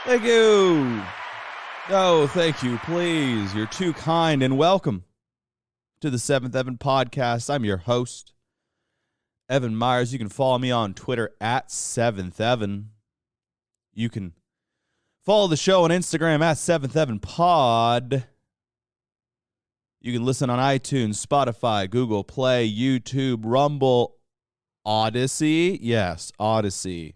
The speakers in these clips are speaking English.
Thank you. Oh, thank you. Please. You're too kind, and welcome to the Seventh Evan podcast. I'm your host, Evan Myers. You can follow me on Twitter at Seventh Evan. You can follow the show on Instagram at Seventh Evan Pod. You can listen on iTunes, Spotify, Google Play, YouTube, Rumble, Odyssey. Yes, Odyssey.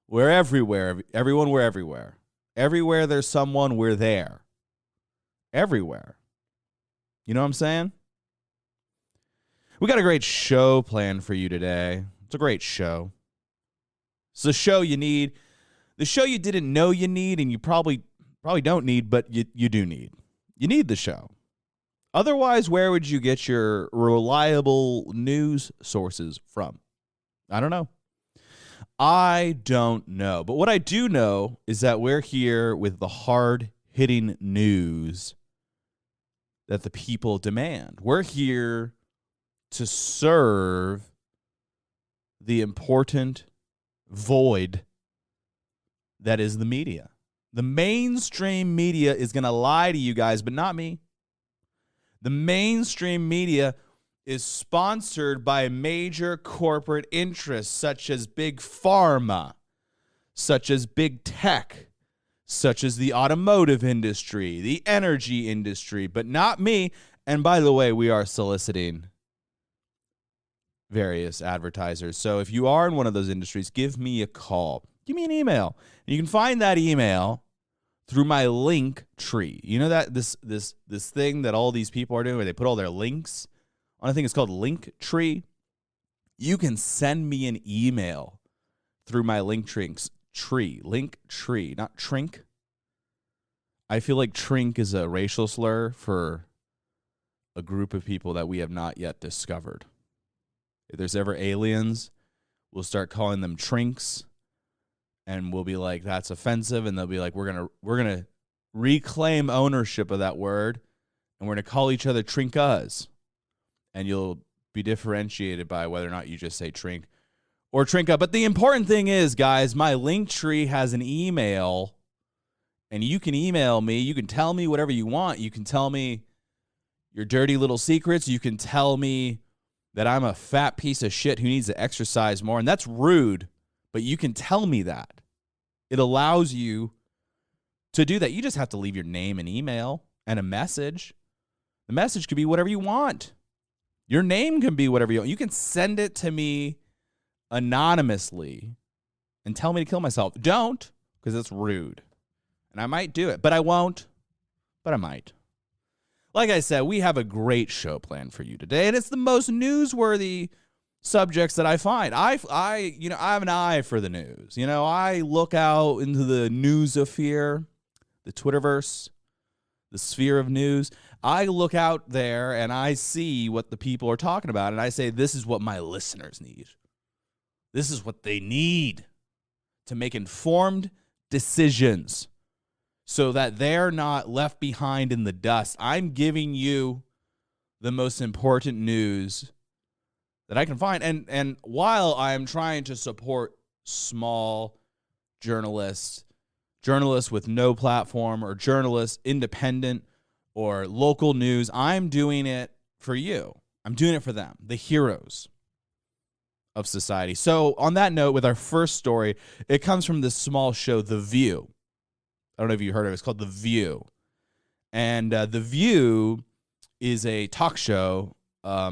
We're everywhere. Everyone, we're everywhere. Everywhere there's someone, we're there. Everywhere. You know what I'm saying? We got a great show planned for you today. It's a great show. It's the show you need. The show you didn't know you need, and you probably don't need, but you do need. You need the show. Otherwise, where would you get your reliable news sources from? I don't know. But what I do know is that we're here with the hard-hitting news that the people demand. We're here to serve the important void that is the media. The mainstream media is going to lie to you guys, but not me. The mainstream media is sponsored by major corporate interests such as big pharma, such as big tech, such as the automotive industry, the energy industry, but not me. And by the way, we are soliciting various advertisers. So if you are in one of those industries, give me a call. Give me an email. You can find that email through my link tree. You know that this thing that all these people are doing where they put all their links on a thing, it's called link tree. You can send me an email through my link tree, not trink. I feel like trink is a racial slur for a group of people that we have not yet discovered. If there's ever aliens, we'll start calling them trinks. And we'll be like, that's offensive. And they'll be like, we're gonna reclaim ownership of that word. And we're going to call each other trinkas. And you'll be differentiated by whether or not you just say trink or trinka. But the important thing is, guys, my link tree has an email. And you can email me. You can tell me whatever you want. You can tell me your dirty little secrets. You can tell me that I'm a fat piece of shit who needs to exercise more. And that's rude. But you can tell me that. It allows you to do that. You just have to leave your name and email and a message. The message could be whatever you want. Your name can be whatever you want. You can send it to me anonymously and tell me to kill myself. Don't, because it's rude. And I might do it, but I won't. But I might. Like I said, we have a great show planned for you today, and it's the most newsworthy subjects that I find. I have an eye for the news. You know, I look out into the newsosphere, the Twitterverse, the sphere of news. I look out there and I see what the people are talking about, and I say, this is what my listeners need. This is what they need to make informed decisions so that they're not left behind in the dust. I'm giving you the most important news that I can find. And while I'm trying to support small journalists with no platform, or journalists, independent or local news, I'm doing it for you. I'm doing it for them, the heroes of society. So on that note, with our first story, it comes from this small show, The View. I don't know if you heard of it. It's called The View. And The View is a talk show, a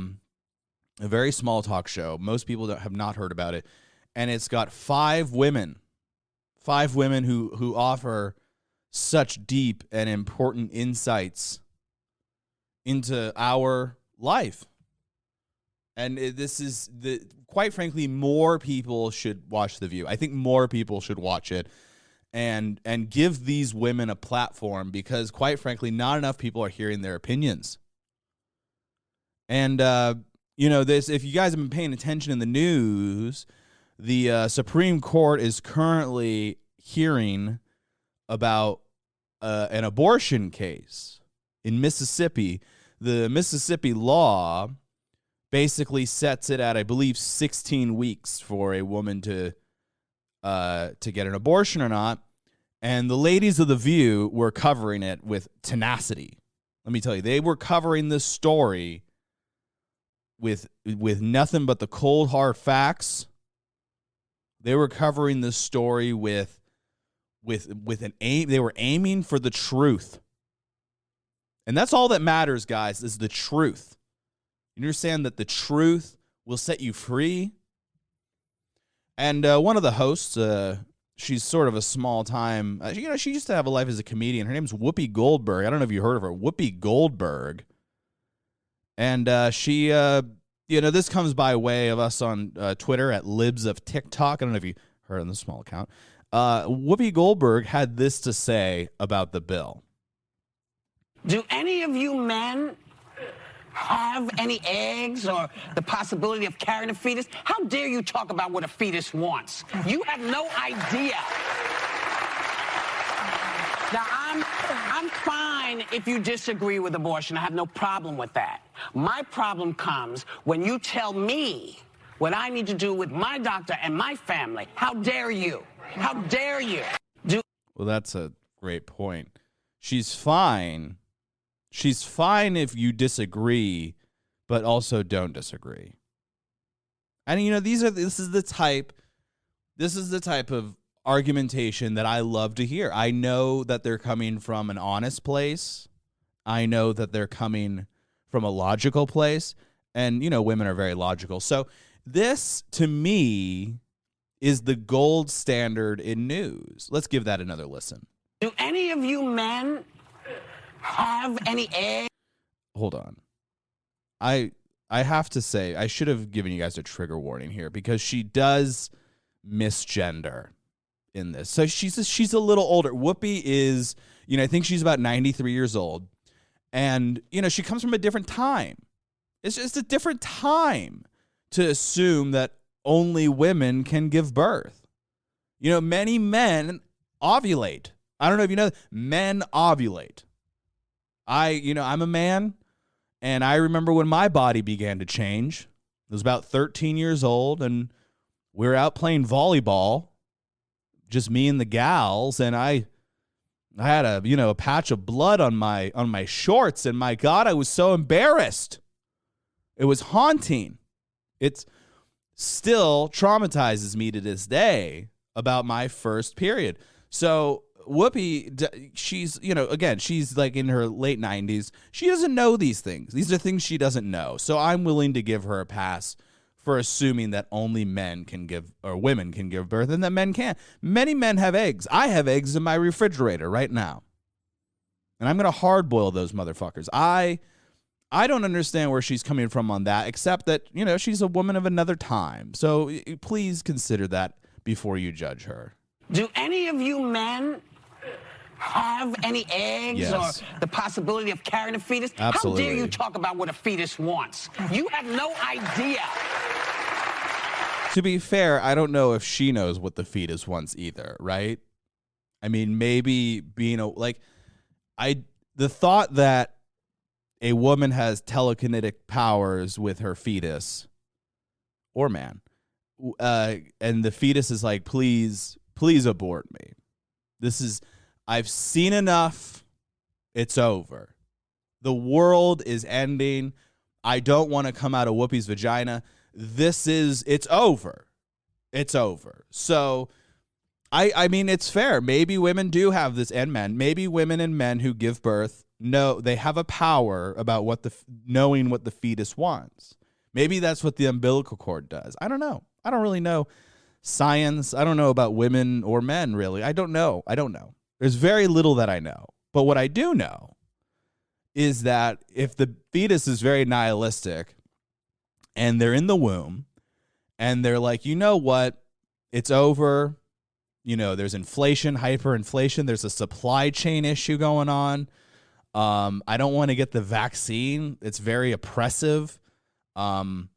very small talk show. Most people have not heard about it. And it's got five women who offer such deep and important insights into our life. And this is, quite frankly, more people should watch The View. I think more people should watch it and give these women a platform, because, quite frankly, not enough people are hearing their opinions. And, if you guys have been paying attention in the news, the Supreme Court is currently hearing about an abortion case in Mississippi. The Mississippi law basically sets it at, I believe, 16 weeks for a woman to get an abortion or not. And the ladies of The View were covering it with tenacity. Let me tell you, they were covering this story with nothing but the cold, hard facts. They were covering this story with an aim. They were aiming for the truth. And that's all that matters, guys, is the truth. You understand that the truth will set you free? And one of the hosts, she's sort of a small-time, she used to have a life as a comedian. Her name's Whoopi Goldberg. I don't know if you heard of her. Whoopi Goldberg. And she, this comes by way of us on Twitter at Libs of TikTok. I don't know if you heard on the small account. Whoopi Goldberg had this to say about the bill. Do any of you men have any eggs or the possibility of carrying a fetus? How dare you talk about what a fetus wants? You have no idea. Now, I'm fine if you disagree with abortion. I have no problem with that. My problem comes when you tell me what I need to do with my doctor and my family. How dare you? How dare you? Well, that's a great point. She's fine. She's fine if you disagree, but also don't disagree. And this is the type of argumentation that I love to hear. I know that they're coming from an honest place. I know that they're coming from a logical place, and women are very logical. So this, to me, is the gold standard in news. Let's give that another listen. Do any of you men have any eggs? Hold on. I have to say, I should have given you guys a trigger warning here because she does misgender in this. So she's a little older. Whoopi is, I think she's about 93 years old. And, she comes from a different time. It's just a different time to assume that only women can give birth. Many men ovulate. I don't know if you know, men ovulate. I'm a man, and I remember when my body began to change. I was about 13 years old, and we were out playing volleyball, just me and the gals, and I had a patch of blood on my shorts, and my God, I was so embarrassed. It was haunting. It's still traumatizes me to this day about my first period. So Whoopi, she's, again, she's like in her late 90s. She doesn't know these things. These are things she doesn't know. So I'm willing to give her a pass for assuming that only men can give, or women can give birth, and that men can't. Many men have eggs. I have eggs in my refrigerator right now. And I'm going to hard boil those motherfuckers. I don't understand where she's coming from on that, except that, she's a woman of another time. So please consider that before you judge her. Do any of you men have any eggs Yes. or the possibility of carrying a fetus? Absolutely. How dare you talk about what a fetus wants? You have no idea. To be fair, I don't know if she knows what the fetus wants either, right? I mean, maybe being the thought that a woman has telekinetic powers with her fetus or man, and the fetus is like, please abort me. I've seen enough. It's over. The world is ending. I don't want to come out of Whoopi's vagina. It's over. It's over. So, I mean, it's fair. Maybe women do have this, and men. Maybe women and men who give birth know they have a power about knowing what the fetus wants. Maybe that's what the umbilical cord does. I don't know. I don't really know science. I don't know about women or men, really. I don't know. There's very little that I know. But what I do know is that if the fetus is very nihilistic and they're in the womb and they're like, you know what? It's over. There's inflation, hyperinflation. There's a supply chain issue going on. I don't want to get the vaccine. It's very oppressive. And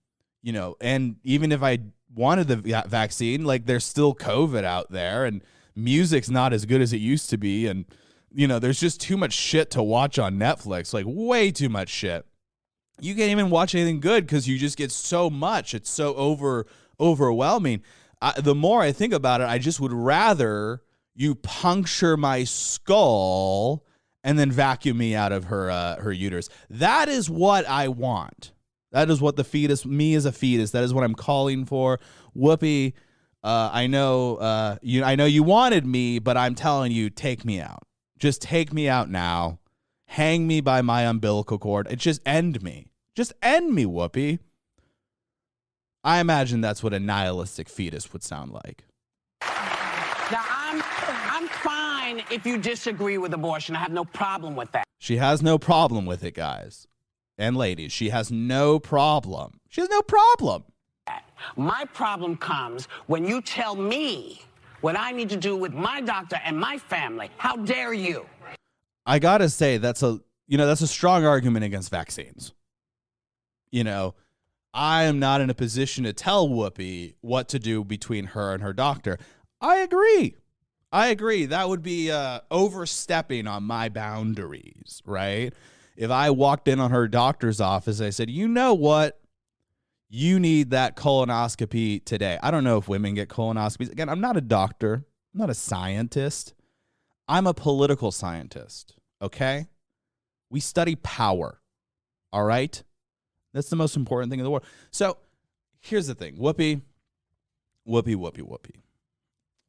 even if I wanted the vaccine, like there's still COVID out there and music's not as good as it used to be. And, there's just too much shit to watch on Netflix, like way too much shit. You can't even watch anything good because you just get so much. It's so overwhelming. The more I think about it, I just would rather, you puncture my skull and then vacuum me out of her uterus. That is what I want. That is what the fetus, me as a fetus, that is what I'm calling for. Whoopi, I know you wanted me, but I'm telling you, take me out. Just take me out now. Hang me by my umbilical cord. It just end me. Just end me, Whoopi. I imagine that's what a nihilistic fetus would sound like. Now, I'm fine if you disagree with abortion. I have no problem with that. She has no problem with it, guys and ladies. She has no problem. She has no problem. My problem comes when you tell me what I need to do with my doctor and my family. How dare you? I gotta say, that's a strong argument against vaccines. I am not in a position to tell Whoopi what to do between her and her doctor. I agree. That would be overstepping on my boundaries, right? If I walked in on her doctor's office, I said, you know what? You need that colonoscopy today. I don't know if women get colonoscopies. Again, I'm not a doctor. I'm not a scientist. I'm a political scientist, okay? We study power, all right? That's the most important thing in the world. So here's the thing. Whoopi.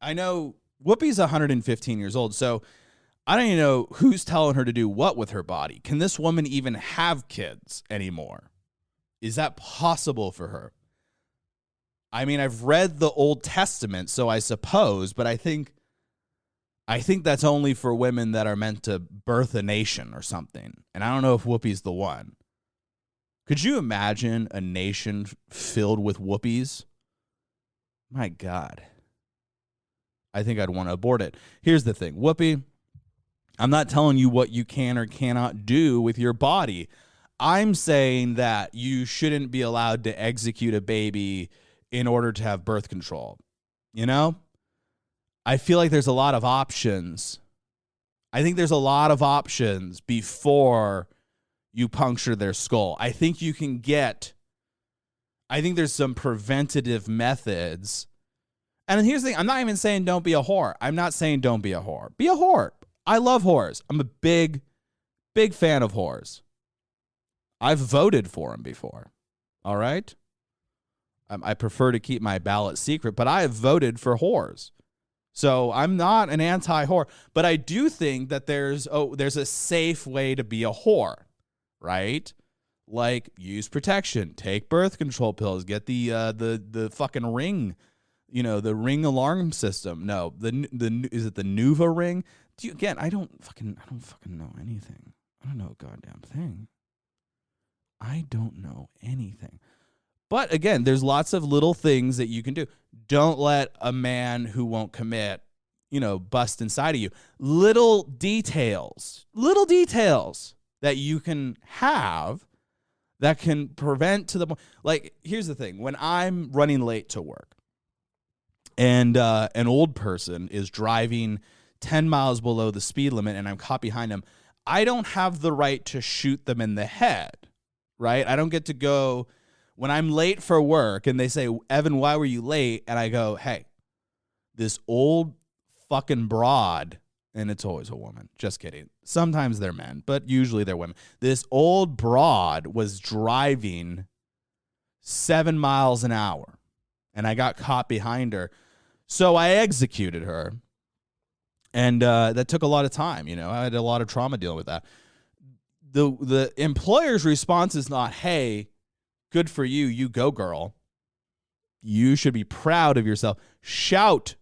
I know Whoopi's 115 years old, so I don't even know who's telling her to do what with her body. Can this woman even have kids anymore? Is that possible for her? I mean, I've read the Old Testament, so I suppose, but I think that's only for women that are meant to birth a nation or something. And I don't know if Whoopi's the one. Could you imagine a nation filled with Whoopies? My God. I think I'd want to abort it. Here's the thing. Whoopi, I'm not telling you what you can or cannot do with your body. I'm saying that you shouldn't be allowed to execute a baby in order to have birth control. I feel like there's a lot of options. I think there's a lot of options before you puncture their skull. I think there's some preventative methods. And here's the thing. I'm not even saying don't be a whore. I'm not saying don't be a whore. Be a whore. I love whores. I'm a big, big fan of whores. I've voted for them before. All right? I prefer to keep my ballot secret, but I have voted for whores. So I'm not an anti-whore, but I do think that there's a safe way to be a whore, right? Like use protection, take birth control pills, get the fucking ring, the ring alarm system. No, is it the Nuva ring? I don't fucking know anything. I don't know a goddamn thing. I don't know anything. But again, there's lots of little things that you can do. Don't let a man who won't commit, bust inside of you. Little details that you can have that can prevent to the point. Like, here's the thing. When I'm running late to work and an old person is driving 10 miles below the speed limit and I'm caught behind them, I don't have the right to shoot them in the head, right? I don't get to go when I'm late for work and they say, Evan, why were you late? And I go, hey, this old fucking broad, and it's always a woman. Just kidding. Sometimes they're men, but usually they're women. This old broad was driving 7 miles an hour and I got caught behind her. So I executed her. And that took a lot of time. I had a lot of trauma dealing with that. The employer's response is not, hey, good for you. You go, girl. You should be proud of yourself. Shout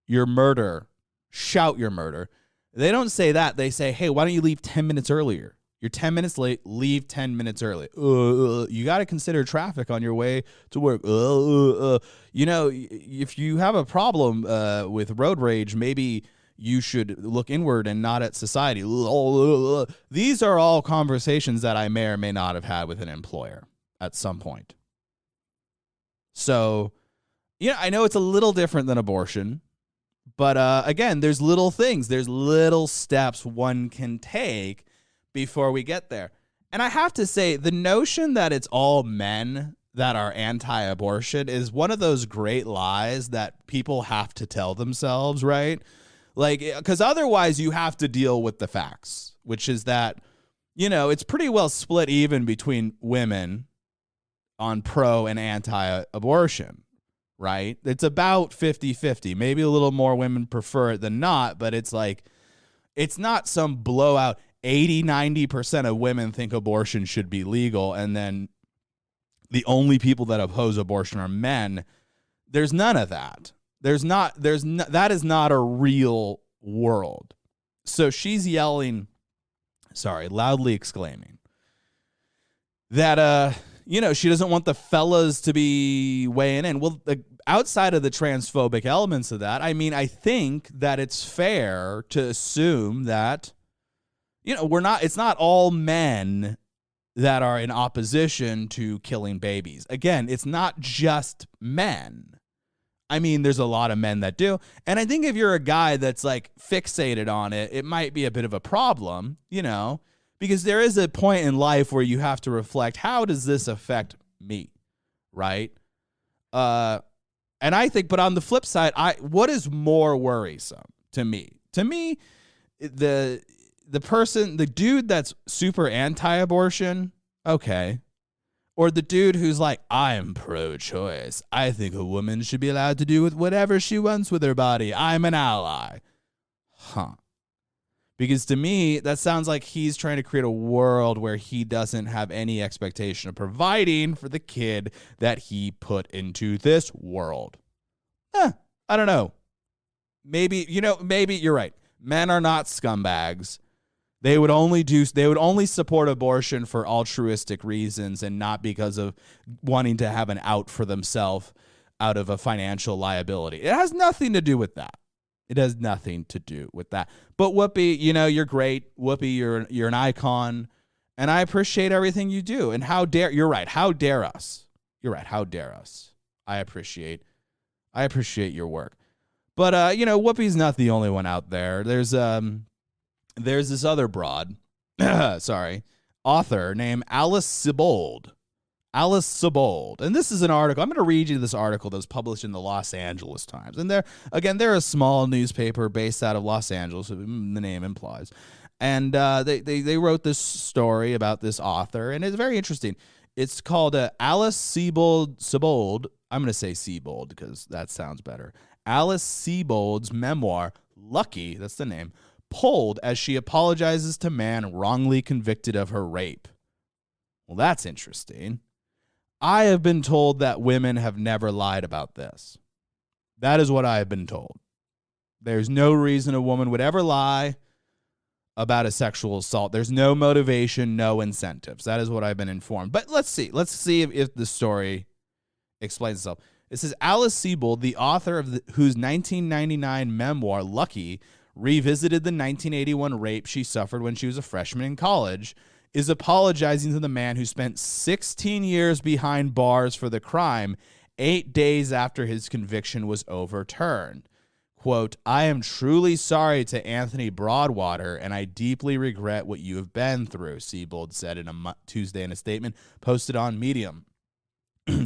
your murder. Shout your murder. They don't say that. They say, hey, why don't you leave 10 minutes earlier? You're 10 minutes late. Leave 10 minutes early. You got to consider traffic on your way to work. If you have a problem with road rage, maybe you should look inward and not at society. These are all conversations that I may or may not have had with an employer at some point. So, I know it's a little different than abortion, but again, there's little things. There's little steps one can take before we get there. And I have to say, the notion that it's all men that are anti-abortion is one of those great lies that people have to tell themselves, right? Like, because otherwise you have to deal with the facts, which is that, it's pretty well split even between women on pro and anti-abortion, right? It's about 50-50. Maybe a little more women prefer it than not, but it's like, it's not some blowout 80-90% of women think abortion should be legal, and then the only people that oppose abortion are men. There's none of that. That is not a real world. So she's loudly exclaiming that, she doesn't want the fellas to be weighing in. Well, outside of the transphobic elements of that, I mean, I think that it's fair to assume that, it's not all men that are in opposition to killing babies. Again, it's not just men. I mean, there's a lot of men that do. And I think if you're a guy that's like fixated on it, it might be a bit of a problem, because there is a point in life where you have to reflect, how does this affect me? Right. And I think, but on the flip side, what is more worrisome to me? To me, the dude that's super anti-abortion, okay. Or the dude who's like, I'm pro-choice. I think a woman should be allowed to do with whatever she wants with her body. I'm an ally. Huh. Because to me, that sounds like he's trying to create a world where he doesn't have any expectation of providing for the kid that he put into this world. I don't know. Maybe you're right. Men are not scumbags. They would only support abortion for altruistic reasons and not because of wanting to have an out for themselves out of a financial liability. It has nothing to do with that. It has nothing to do with that. But Whoopi, you're great. Whoopi, you're an icon, and I appreciate everything you do. And you're right. How dare us? You're right. How dare us? I appreciate your work. But Whoopi's not the only one out there. There's this other broad, author named Alice Sebold. And this is an article. I'm going to read you this article that was published in the Los Angeles Times. And they're a small newspaper based out of Los Angeles, the name implies. And they wrote this story about this author, and it's very interesting. It's called Alice Sebold. I'm going to say Sebold because that sounds better. Alice Sebold's memoir, Lucky, that's the name, pulled as she apologizes to man wrongly convicted of her rape. Well, that's interesting. I have been told that women have never lied about this. That is what I have been told. There's no reason a woman would ever lie about a sexual assault. There's no motivation, no incentives. That is what I've been informed. But let's see. Let's see if the story explains itself. It says Alice Sebold, the author of whose 1999 memoir, Lucky, revisited the 1981 rape she suffered when she was a freshman in college, is apologizing to the man who spent 16 years behind bars for the crime 8 days after his conviction was overturned. Quote, I am truly sorry to Anthony Broadwater, and I deeply regret what you have been through, Sebold said Tuesday in a statement posted on Medium.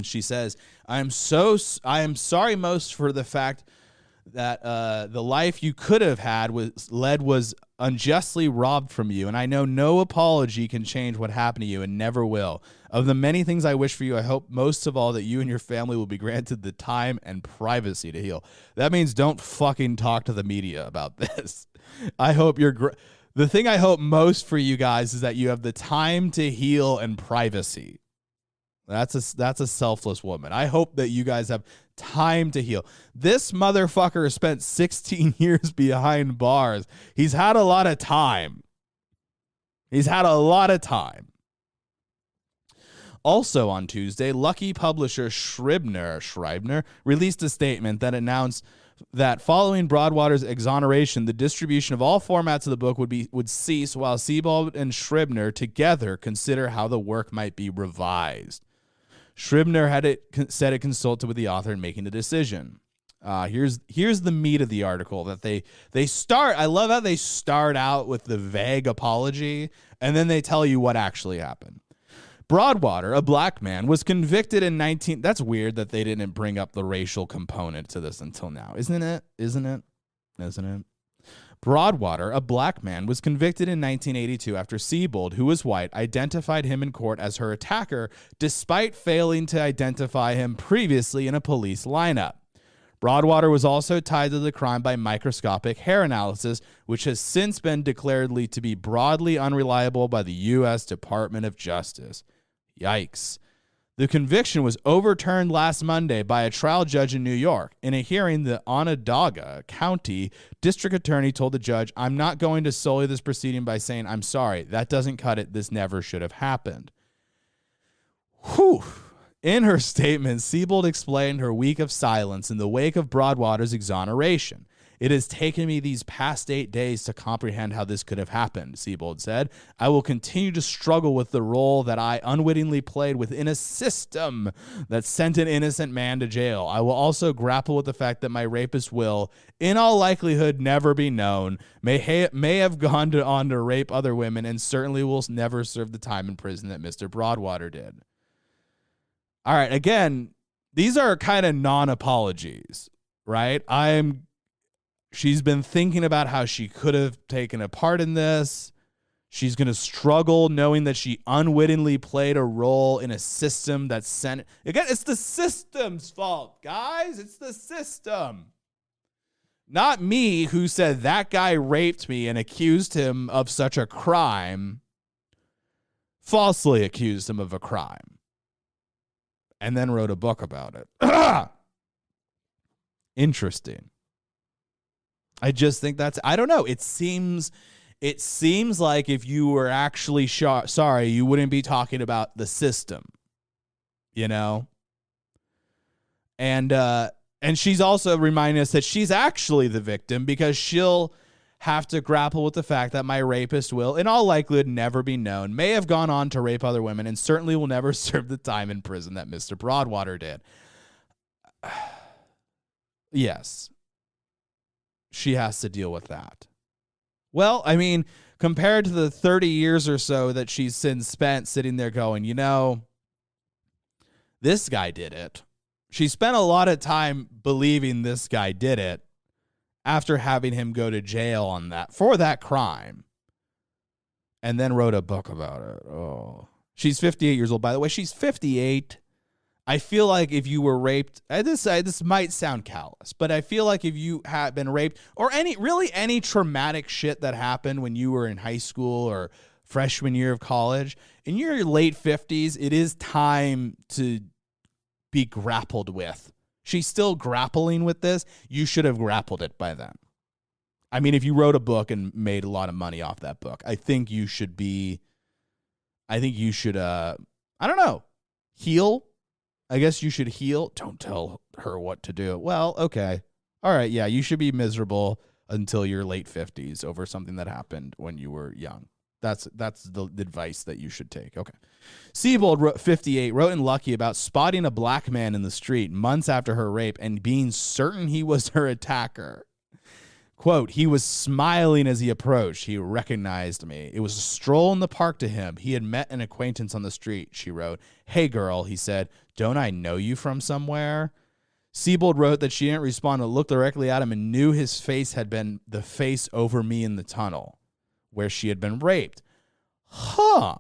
She says, I am sorry most for the fact that the life you could have had was unjustly robbed from you, and I know no apology can change what happened to you and never will. Of the many things I wish for you, I hope most of all that you and your family will be granted the time and privacy to heal. That means don't fucking talk to the media about this. I hope the thing I hope most for you guys is that you have the time to heal and privacy. That's a selfless woman. I hope that you guys have time to heal. This motherfucker spent 16 years behind bars. He's had a lot of time. Also on Tuesday, Lucky publisher Scribner released a statement that announced that following Broadwater's exoneration, the distribution of all formats of the book would cease while Sebold and Scribner together consider how the work might be revised. Scribner said it consulted with the author in making the decision. Here's the meat of the article that they start. I love how they start out with the vague apology and then they tell you what actually happened. Broadwater, a black man, was convicted in That's weird that they didn't bring up the racial component to this until now, isn't it? Broadwater, a black man, was convicted in 1982 after Siebold, who was white, identified him in court as her attacker despite failing to identify him previously in a police lineup. Broadwater was also tied to the crime by microscopic hair analysis, which has since been declared to be broadly unreliable by the U.S. Department of Justice. Yikes. The conviction was overturned last Monday by a trial judge in New York. In a hearing, the Onondaga County District Attorney told the judge, "I'm not going to sully this proceeding by saying I'm sorry. That doesn't cut it. This never should have happened." Whew. In her statement, Siebold explained her week of silence in the wake of Broadwater's exoneration. "It has taken me these past 8 days to comprehend how this could have happened," Siebold said. "I will continue to struggle with the role that I unwittingly played within a system that sent an innocent man to jail. I will also grapple with the fact that my rapist will, in all likelihood, never be known, may have gone on to rape other women, and certainly will never serve the time in prison that Mr. Broadwater did." All right, again, these are kind of non-apologies, right? She's been thinking about how she could have taken a part in this. She's going to struggle knowing that she unwittingly played a role in a system that sent... Again, it's the system's fault, guys. It's the system. Not me, who said that guy raped me and accused him of such a crime, falsely accused him of a crime, and then wrote a book about it. Interesting. I just think that's, I don't know. It seems like if you were actually sorry, you wouldn't be talking about the system, you know? And she's also reminding us that she's actually the victim, because she'll have to grapple with the fact that my rapist will, in all likelihood, never be known, may have gone on to rape other women, and certainly will never serve the time in prison that Mr. Broadwater did. Yes. She has to deal with that. Well, I mean, compared to the 30 years or so that she's since spent sitting there going, you know, this guy did it. She spent a lot of time believing this guy did it after having him go to jail for that crime, and then wrote a book about it. Oh, she's 58 years old, by the way. She's 58. I feel like if you were raped, this might sound callous, but I feel like if you had been raped, or any traumatic shit that happened when you were in high school or freshman year of college, in your late 50s, it is time to be grappled with. She's still grappling with this. You should have grappled it by then. I mean, if you wrote a book and made a lot of money off that book, I think you should, I don't know, heal. I guess you should heal. Don't tell her what to do. Well, okay. All right. Yeah, you should be miserable until your late 50s over something that happened when you were young. That's the advice that you should take. Okay. Siebold, 58, wrote in Lucky about spotting a black man in the street months after her rape and being certain he was her attacker. Quote, "He was smiling as he approached. He recognized me. It was a stroll in the park to him. He had met an acquaintance on the street," she wrote. "Hey, girl," he said, "don't I know you from somewhere?" Siebold wrote that she didn't respond and looked directly at him and knew his face had been the face over me in the tunnel where she had been raped. Huh.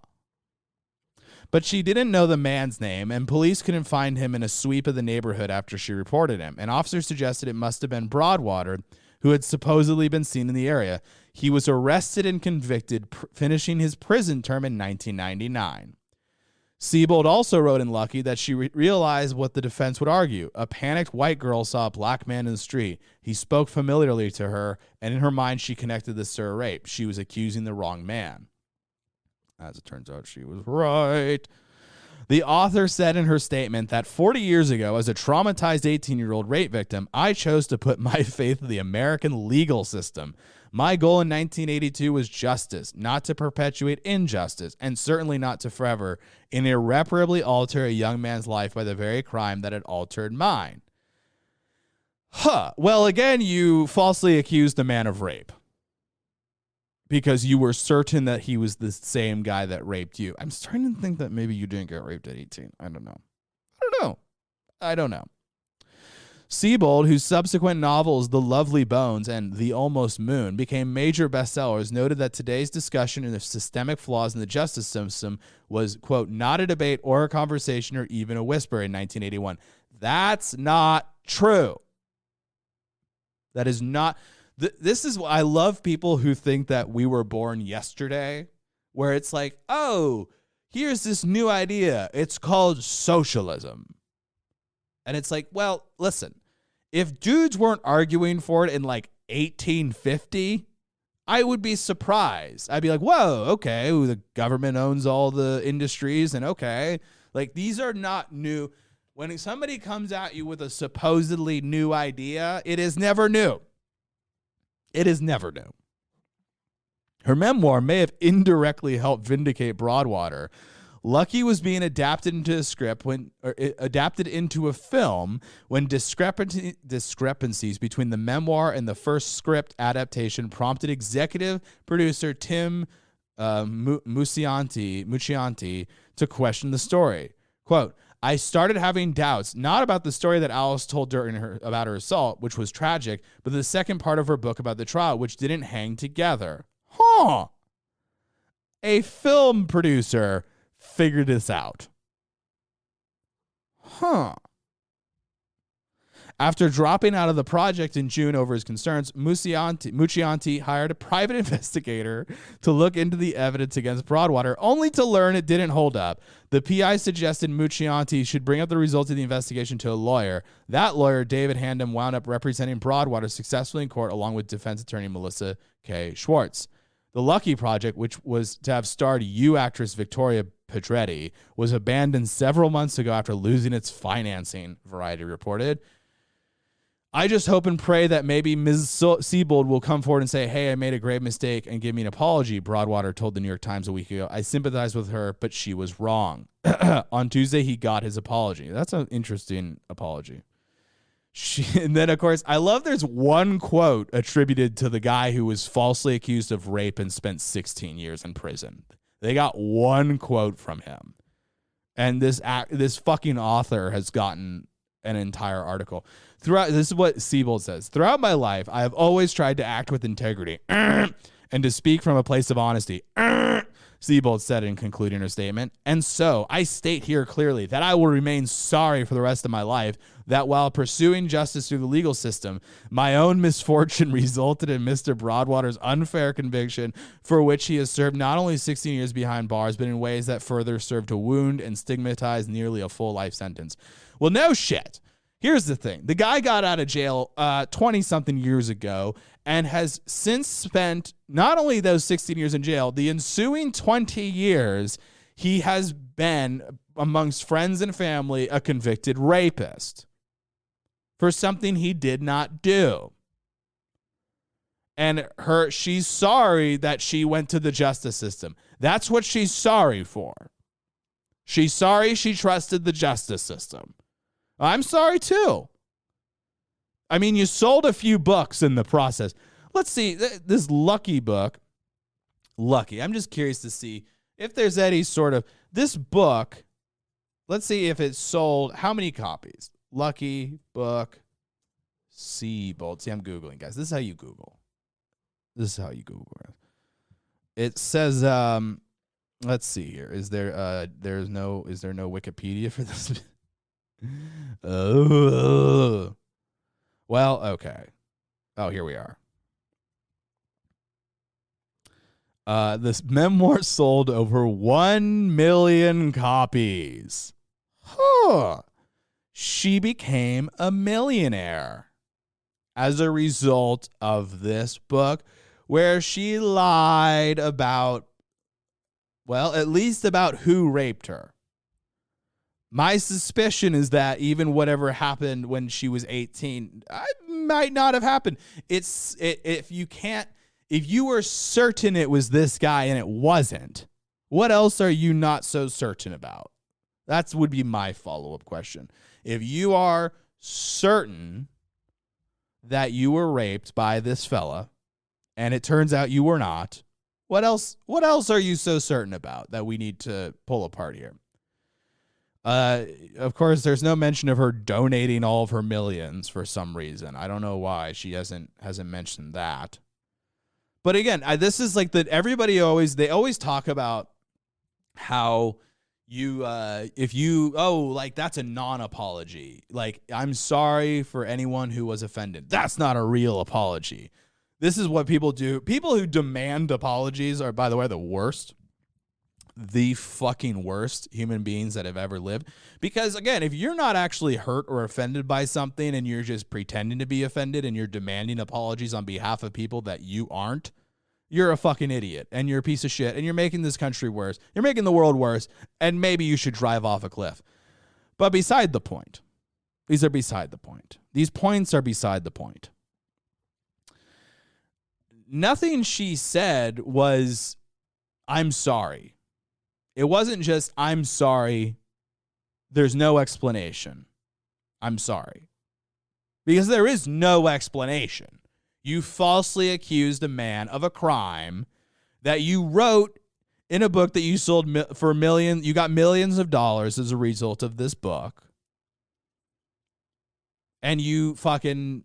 But she didn't know the man's name, and police couldn't find him in a sweep of the neighborhood after she reported him. An officer suggested it must have been Broadwater, who had supposedly been seen in the area. He was arrested and convicted, finishing his prison term in 1999. Siebold also wrote in Lucky that she realized what the defense would argue. A panicked white girl saw a black man in the street. He spoke familiarly to her, and in her mind, she connected this to a rape. She was accusing the wrong man. As it turns out, she was right. The author said in her statement that 40 years ago, as a traumatized 18-year-old rape victim, I chose to put my faith in the American legal system. My goal in 1982 was justice, not to perpetuate injustice, and certainly not to forever and irreparably alter a young man's life by the very crime that had altered mine. Well, again, you falsely accused a man of rape because you were certain that he was the same guy that raped you. I'm starting to think that maybe you didn't get raped at 18. I don't know. Siebold, whose subsequent novels The Lovely Bones and The Almost Moon became major bestsellers, noted that today's discussion of systemic flaws in the justice system was, quote, not a debate or a conversation or even a whisper in 1981. That's not true. That is not. This is why I love people who think that we were born yesterday, where it's like, oh, here's this new idea. It's called socialism. And it's like, well, listen, if dudes weren't arguing for it in like 1850, I would be surprised. I'd be like, whoa, okay, the government owns all the industries, and okay, like these are not new. When somebody comes at you with a supposedly new idea, it is never new. It is never new. Her memoir may have indirectly helped vindicate Broadwater. Lucky was being adapted into a film when discrepancies between the memoir and the first script adaptation prompted executive producer Tim Muccianti to question the story. Quote, I started having doubts, not about the story that Alice told about her assault, which was tragic, but the second part of her book about the trial, which didn't hang together. Huh. A film producer figured this out. Huh. After dropping out of the project in June over his concerns, Muccianti hired a private investigator to look into the evidence against Broadwater, only to learn it didn't hold up. The PI suggested Muccianti should bring up the results of the investigation to a lawyer. That lawyer, David Handom, wound up representing Broadwater successfully in court along with defense attorney Melissa K. Schwartz. The Lucky Project, which was to have starred actress Victoria Pedretti, was abandoned several months ago after losing its financing, Variety reported. I just hope and pray that maybe Ms. Siebold will come forward and say, hey, I made a grave mistake and give me an apology, Broadwater told the New York Times a week ago. I sympathize with her, but she was wrong. On Tuesday, he got his apology. That's an interesting apology. And then, of course, I love there's one quote attributed to the guy who was falsely accused of rape and spent 16 years in prison. They got one quote from him. And this fucking author has gotten an entire article. This is what Siebold says. Throughout my life, I have always tried to act with integrity and to speak from a place of honesty. Siebold said in concluding her statement. And so I state here clearly that I will remain sorry for the rest of my life that while pursuing justice through the legal system, my own misfortune resulted in Mr. Broadwater's unfair conviction for which he has served not only 16 years behind bars, but in ways that further serve to wound and stigmatize nearly a full life sentence. Well, no shit. Here's the thing. The guy got out of jail 20-something years ago and has since spent not only those 16 years in jail, the ensuing 20 years, he has been, amongst friends and family, a convicted rapist for something he did not do. And she's sorry that she went to the justice system. That's what she's sorry for. She's sorry she trusted the justice system. I'm sorry, too. I mean, you sold a few books in the process. Let's see, this Lucky book. Lucky. I'm just curious to see if there's any sort of... This book, let's see if it sold... How many copies? Lucky book, Siebold. See, I'm Googling, guys. This is how you Google. It says... let's see here. Is there no Wikipedia for this? Oh, well, okay. Oh, here we are. This memoir sold over 1 million copies. Huh. She became a millionaire as a result of this book, where she lied about, well, at least about who raped her. My suspicion is that even whatever happened when she was 18, might not have happened. If you were certain it was this guy and it wasn't, what else are you not so certain about? That would be my follow-up question. If you are certain that you were raped by this fella and it turns out you were not, what else are you so certain about that we need to pull apart here? Of course, there's no mention of her donating all of her millions for some reason. I don't know why she hasn't mentioned that. But again, this is like that. Everybody they always talk about how you like that's a non-apology. Like, I'm sorry for anyone who was offended. That's not a real apology. This is what people do. People who demand apologies are, by the way, the worst. The fucking worst human beings that have ever lived. Because again, if you're not actually hurt or offended by something and you're just pretending to be offended and you're demanding apologies on behalf of people that you aren't, you're a fucking idiot and you're a piece of shit and you're making this country worse. You're making the world worse, and maybe you should drive off a cliff. But beside the point. These are beside the point. These points are beside the point. Nothing she said was, I'm sorry. It wasn't just, I'm sorry. There's no explanation. I'm sorry. Because there is no explanation. You falsely accused a man of a crime that you wrote in a book that you sold for millions. You got millions of dollars as a result of this book. And you fucking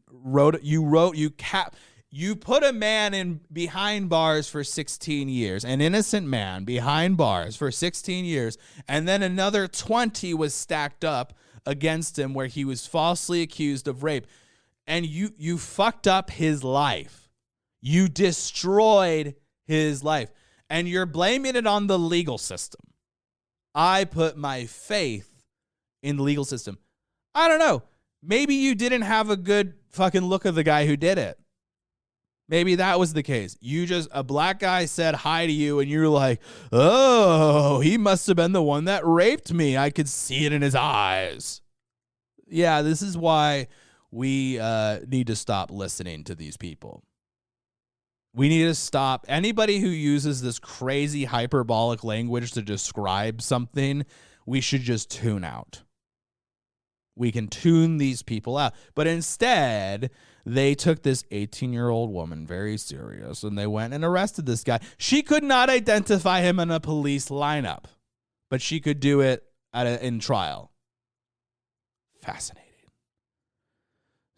you put a man in behind bars for 16 years, an innocent man behind bars for 16 years, and then another 20 was stacked up against him where he was falsely accused of rape. And you fucked up his life. You destroyed his life. And you're blaming it on the legal system. I put my faith in the legal system. I don't know. Maybe you didn't have a good fucking look of the guy who did it. Maybe that was the case. A black guy said hi to you and you were like, oh, he must have been the one that raped me. I could see it in his eyes. Yeah, this is why we need to stop listening to these people. We need to stop. Anybody who uses this crazy hyperbolic language to describe something, we should just tune out. We can tune these people out. But instead, they took this 18-year-old woman very serious, and they went and arrested this guy. She could not identify him in a police lineup, but she could do it in trial. Fascinating.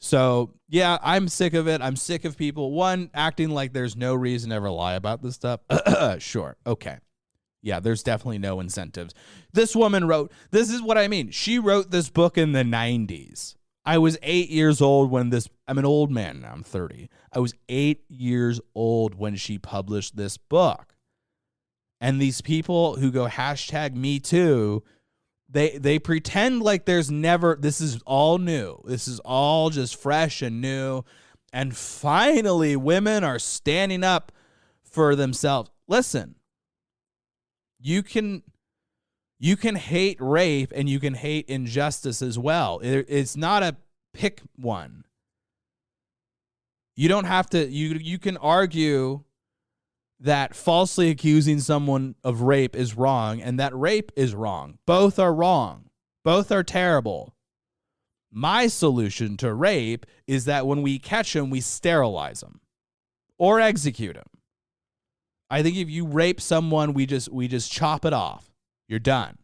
So, yeah, I'm sick of it. I'm sick of people, one, acting like there's no reason to ever lie about this stuff. Sure. Okay. Yeah, there's definitely no incentives. This woman this is what I mean. She wrote this book in the 90s. I was 8 years old when I'm an old man now, I'm 30. I was 8 years old when she published this book. And these people who go #MeToo, they pretend like this is all new. This is all just fresh and new. And finally, women are standing up for themselves. Listen, you can hate rape and you can hate injustice as well. It's not a pick one. You don't have to, you can argue that falsely accusing someone of rape is wrong and that rape is wrong. Both are wrong. Both are terrible. My solution to rape is that when we catch them, we sterilize them or execute them. I think if you rape someone, we just chop it off. You're done.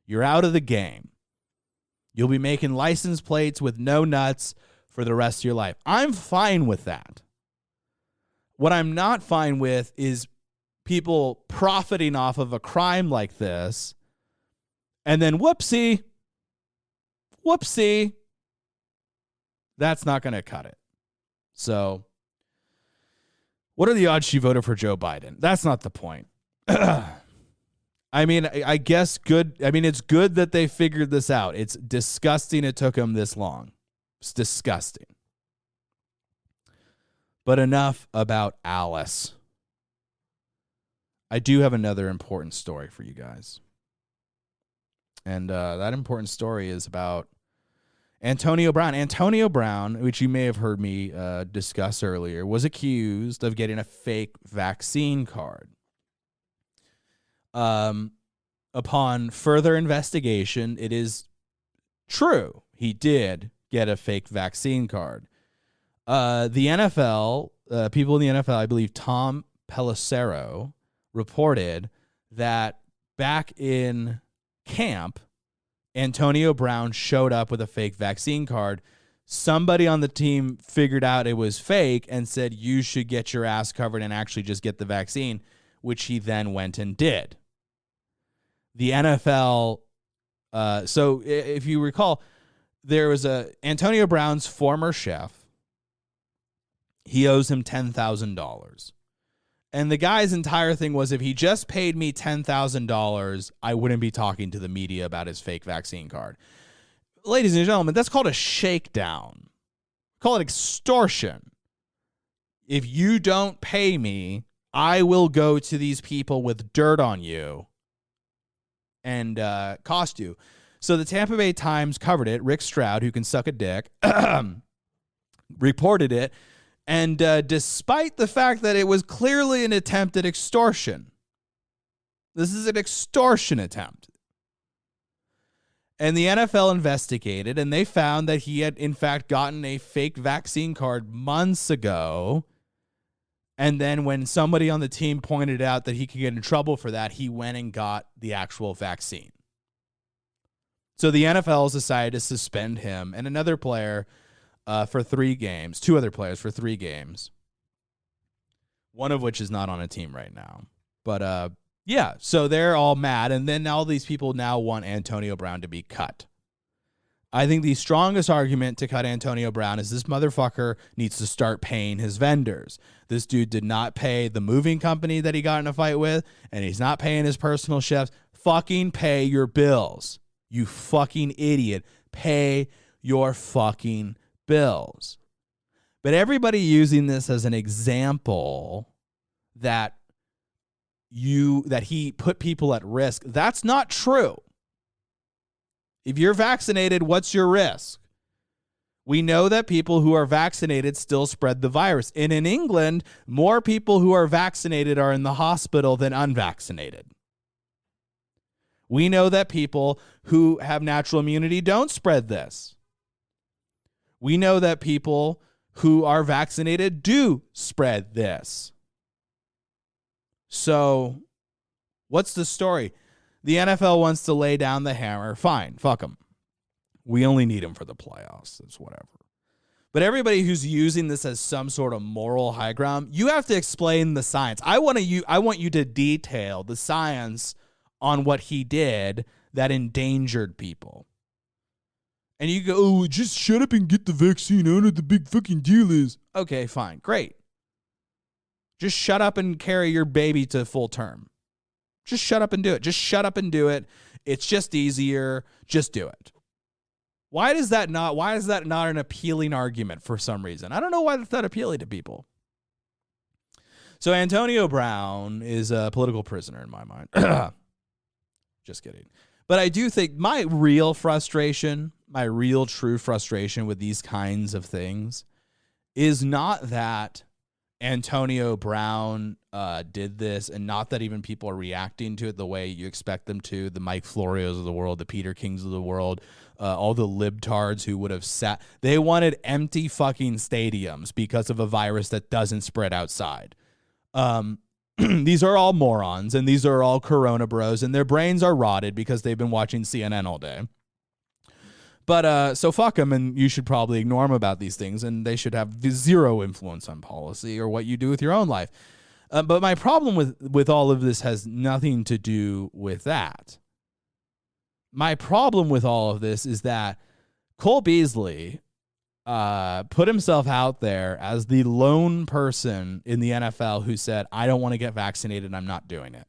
You're out of the game. You'll be making license plates with no nuts for the rest of your life. I'm fine with that. What I'm not fine with is people profiting off of a crime like this and then whoopsie, that's not going to cut it. So what are the odds she voted for Joe Biden? That's not the point. I mean, I guess good. I mean, it's good that they figured this out. It's disgusting it took them this long. It's disgusting. But enough about Alice. I do have another important story for you guys. And that important story is about Antonio Brown. Antonio Brown, which you may have heard me discuss earlier, was accused of getting a fake vaccine card. Upon further investigation, it is true. He did get a fake vaccine card. The NFL, people in the NFL, I believe Tom Pelissero, reported that back in camp, Antonio Brown showed up with a fake vaccine card. Somebody on the team figured out it was fake and said, you should get your ass covered and actually just get the vaccine, which he then went and did. The NFL, so if you recall, there was Antonio Brown's former chef. He owes him $10,000. And the guy's entire thing was, if he just paid me $10,000, I wouldn't be talking to the media about his fake vaccine card. Ladies and gentlemen, that's called a shakedown. Call it extortion. If you don't pay me, I will go to these people with dirt on you and cost you. So the Tampa Bay Times covered it. Rick Stroud, who can suck a dick, reported it. And despite the fact that it was clearly an attempt at extortion, this is an extortion attempt. And the NFL investigated, and they found that he had, in fact, gotten a fake vaccine card months ago. And then when somebody on the team pointed out that he could get in trouble for that, he went and got the actual vaccine. So the NFL has decided to suspend him and another player for 3 games, 2 other players for 3 games, one of which is not on a team right now. But yeah, so they're all mad, and then all these people now want Antonio Brown to be cut. I think the strongest argument to cut Antonio Brown is this motherfucker needs to start paying his vendors. This dude did not pay the moving company that he got in a fight with, and he's not paying his personal chefs. Fucking pay your bills. You fucking idiot. Pay your fucking bills. But everybody using this as an example that he put people at risk, that's not true. If you're vaccinated, what's your risk? We know that people who are vaccinated still spread the virus. And in England, more people who are vaccinated are in the hospital than unvaccinated. We know that people who have natural immunity don't spread this. We know that people who are vaccinated do spread this. So, what's the story? The NFL wants to lay down the hammer. Fine, fuck them. We only need them for the playoffs. It's whatever. But everybody who's using this as some sort of moral high ground, you have to explain the science. I want you to detail the science on what he did that endangered people. And you go, oh, just shut up and get the vaccine. I don't know what the big fucking deal is. Okay, fine. Great. Just shut up and carry your baby to full term. Just shut up and do it. Just shut up and do it. It's just easier. Just do it. Why is that not an appealing argument for some reason? I don't know why that's not appealing to people. So Antonio Brown is a political prisoner in my mind. Just kidding. But I do think my real true frustration with these kinds of things is not that Antonio Brown did this, and not that even people are reacting to it the way you expect them to, the Mike Florios of the world, the Peter Kings of the world, all the libtards who would have they wanted empty fucking stadiums because of a virus that doesn't spread outside. These are all morons, and these are all Corona bros, and their brains are rotted because they've been watching CNN all day. But so fuck them, and you should probably ignore them about these things, and they should have zero influence on policy or what you do with your own life. But my problem with all of this has nothing to do with that. My problem with all of this is that Cole Beasley put himself out there as the lone person in the NFL who said, I don't want to get vaccinated, I'm not doing it.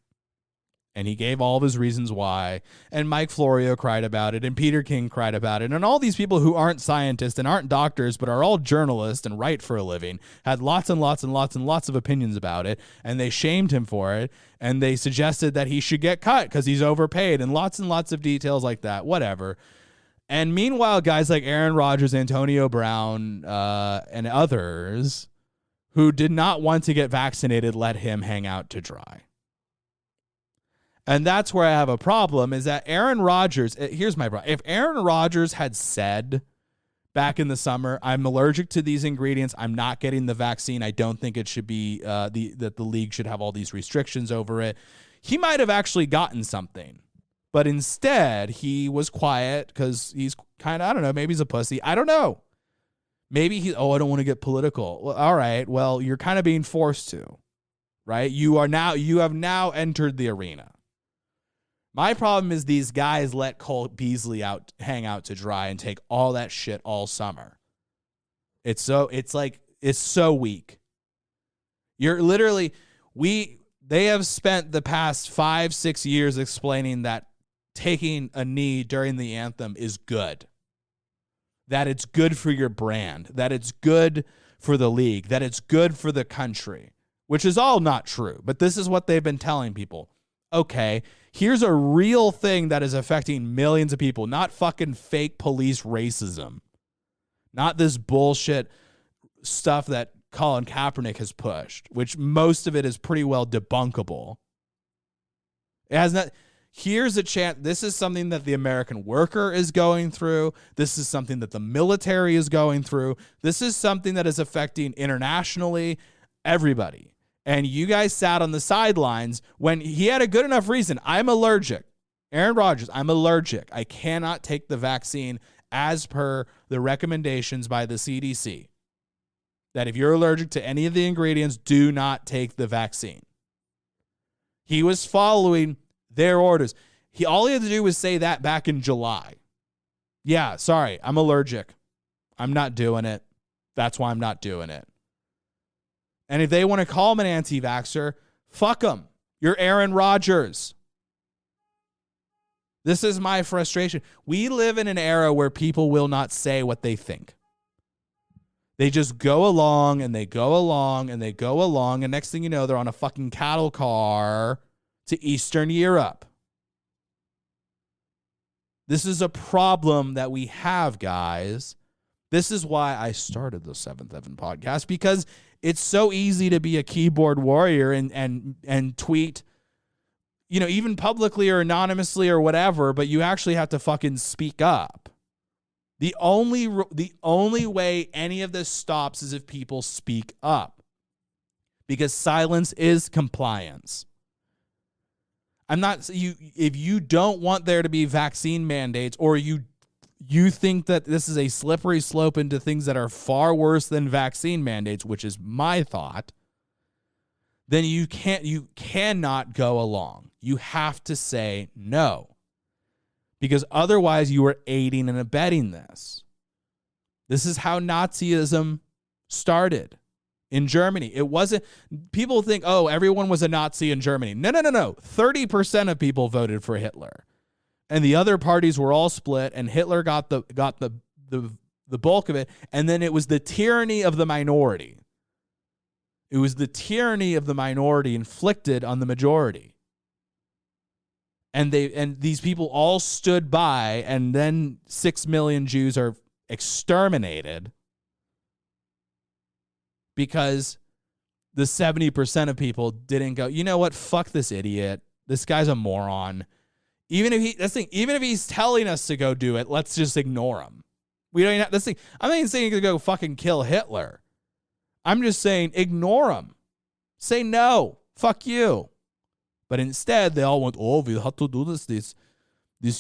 And he gave all of his reasons why. And Mike Florio cried about it. And Peter King cried about it. And all these people who aren't scientists and aren't doctors, but are all journalists and write for a living, had lots and lots and lots and lots of opinions about it. And they shamed him for it. And they suggested that he should get cut because he's overpaid, and lots of details like that. Whatever. And meanwhile, guys like Aaron Rodgers, Antonio Brown, and others who did not want to get vaccinated let him hang out to dry. And that's where I have a problem, is that Aaron Rodgers, here's my problem. If Aaron Rodgers had said back in the summer, I'm allergic to these ingredients, I'm not getting the vaccine, I don't think it should be, that the league should have all these restrictions over it, he might have actually gotten something. But instead, he was quiet because he's kind of, I don't know, maybe he's a pussy. I don't know. Maybe I don't want to get political. Well, all right. Well, you're kind of being forced to, right? You have now entered the arena. My problem is these guys let Cole Beasley hang out to dry and take all that shit all summer. It's so weak. You're literally, they have spent the past 5-6 years explaining that taking a knee during the anthem is good. That it's good for your brand, that it's good for the league, that it's good for the country, which is all not true. But this is what they've been telling people. Okay, here's a real thing that is affecting millions of people, not fucking fake police racism, not this bullshit stuff that Colin Kaepernick has pushed, which most of it is pretty well debunkable. It has not. Here's a chance. This is something that the American worker is going through. This is something that the military is going through. This is something that is affecting internationally everybody. And you guys sat on the sidelines when he had a good enough reason. I'm allergic. Aaron Rodgers, I'm allergic. I cannot take the vaccine as per the recommendations by the CDC. That if you're allergic to any of the ingredients, do not take the vaccine. He was following their orders. All he had to do was say that back in July. Yeah, sorry, I'm allergic. I'm not doing it. That's why I'm not doing it. And if they want to call him an anti-vaxxer, fuck them. You're Aaron Rodgers. This is my frustration. We live in an era where people will not say what they think. They just go along and they go along and they go along. And next thing you know, they're on a fucking cattle car to Eastern Europe. This is a problem that we have, guys. This is why I started the Seventh Heaven podcast, because it's so easy to be a keyboard warrior and tweet, even publicly or anonymously or whatever, but you actually have to fucking speak up. The only way any of this stops is if people speak up, because silence is compliance. If you don't want there to be vaccine mandates, or you think that this is a slippery slope into things that are far worse than vaccine mandates, which is my thought, then you cannot go along. You have to say no, because otherwise you are aiding and abetting this. This is how Nazism started. In Germany, it wasn't. People think, oh, everyone was a Nazi in Germany. No. 30% of people voted for Hitler, and the other parties were all split. And Hitler got the bulk of it. And then it was the tyranny of the minority. It was the tyranny of the minority inflicted on the majority. And these people all stood by, and then 6 million Jews are exterminated. Because the 70% of people didn't go, you know what? Fuck this idiot. This guy's a moron. Even if he's telling us to go do it, let's just ignore him. We don't even have this thing. I'm not even saying to go fucking kill Hitler. I'm just saying ignore him. Say no. Fuck you. But instead, they all went, oh, we have to do this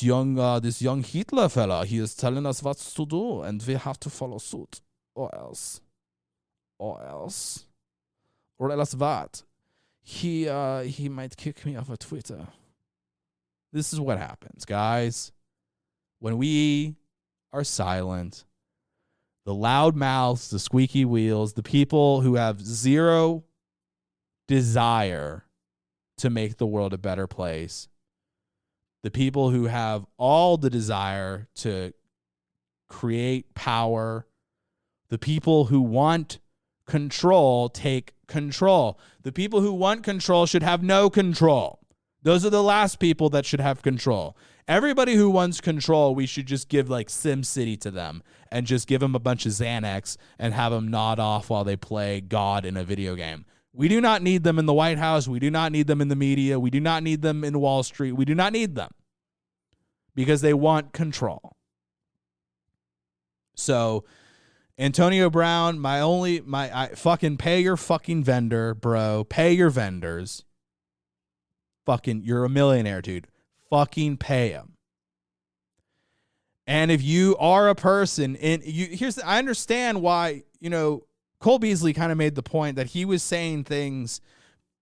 young Hitler fella. He is telling us what to do, and we have to follow suit, or else what? He might kick me off of Twitter. This is what happens, guys. When we are silent, the loud mouths, the squeaky wheels, the people who have zero desire to make the world a better place, the people who have all the desire to create power, the people who want control, take control. The people who want control should have no control. Those are the last people that should have control. Everybody who wants control, we should just give like SimCity to them and just give them a bunch of Xanax and have them nod off while they play God in a video game. We do not need them in the White House. We do not need them in the media. We do not need them in Wall Street. We do not need them because they want control. So Antonio Brown, I fucking pay your fucking vendor, bro. Pay your vendors. Fucking, you're a millionaire, dude. fucking pay him. And if you are a person, and I understand why, Cole Beasley kind of made the point that he was saying things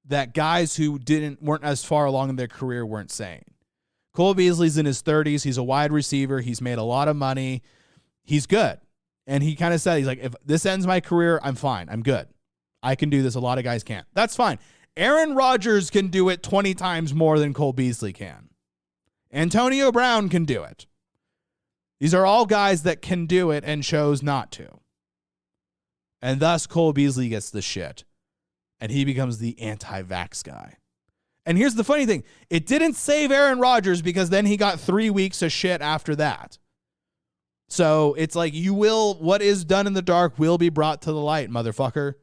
that guys who weren't as far along in their career weren't saying. Cole Beasley's in his 30s. He's a wide receiver. He's made a lot of money. He's good. And he kind of said, he's like, if this ends my career, I'm fine. I'm good. I can do this. A lot of guys can't. That's fine. Aaron Rodgers can do it 20 times more than Cole Beasley can. Antonio Brown can do it. These are all guys that can do it and chose not to. And thus Cole Beasley gets the shit. And he becomes the anti-vax guy. And here's the funny thing. It didn't save Aaron Rodgers because then he got 3 weeks of shit after that. So it's like what is done in the dark will be brought to the light, motherfucker.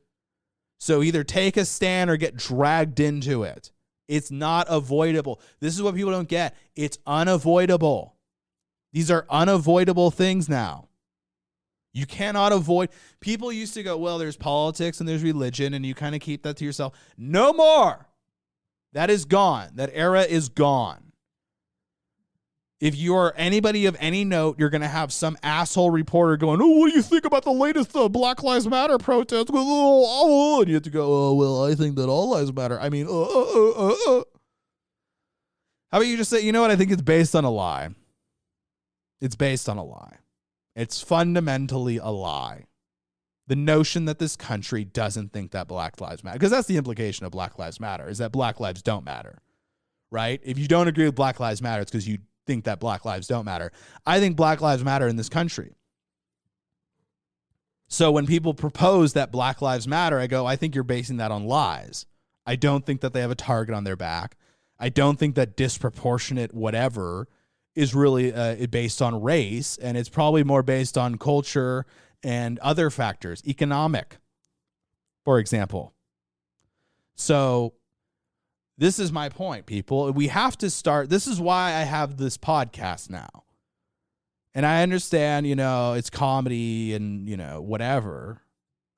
So either take a stand or get dragged into it. It's not avoidable. This is what people don't get. It's unavoidable. These are unavoidable things now. You cannot avoid. People used to go, well, there's politics and there's religion, and you kind of keep that to yourself. No more. That is gone. That era is gone. If you're anybody of any note, you're going to have some asshole reporter going, oh, what do you think about the latest Black Lives Matter protest? And you have to go, oh, well, I think that all lives matter. I mean, How about you just say, you know what? I think it's based on a lie. It's based on a lie. It's fundamentally a lie. The notion that this country doesn't think that Black Lives Matter, because that's the implication of Black Lives Matter, is that Black lives don't matter, right? If you don't agree with Black Lives Matter, it's because you think that Black lives don't matter. I think Black lives matter in this country. So when people propose that Black Lives Matter, I go, I think you're basing that on lies. I don't think that they have a target on their back. I don't think that disproportionate whatever is really based on race, and it's probably more based on culture and other factors, economic, for example. So this is my point, people. We have to start. This is why I have this podcast now. And I understand, it's comedy and, whatever.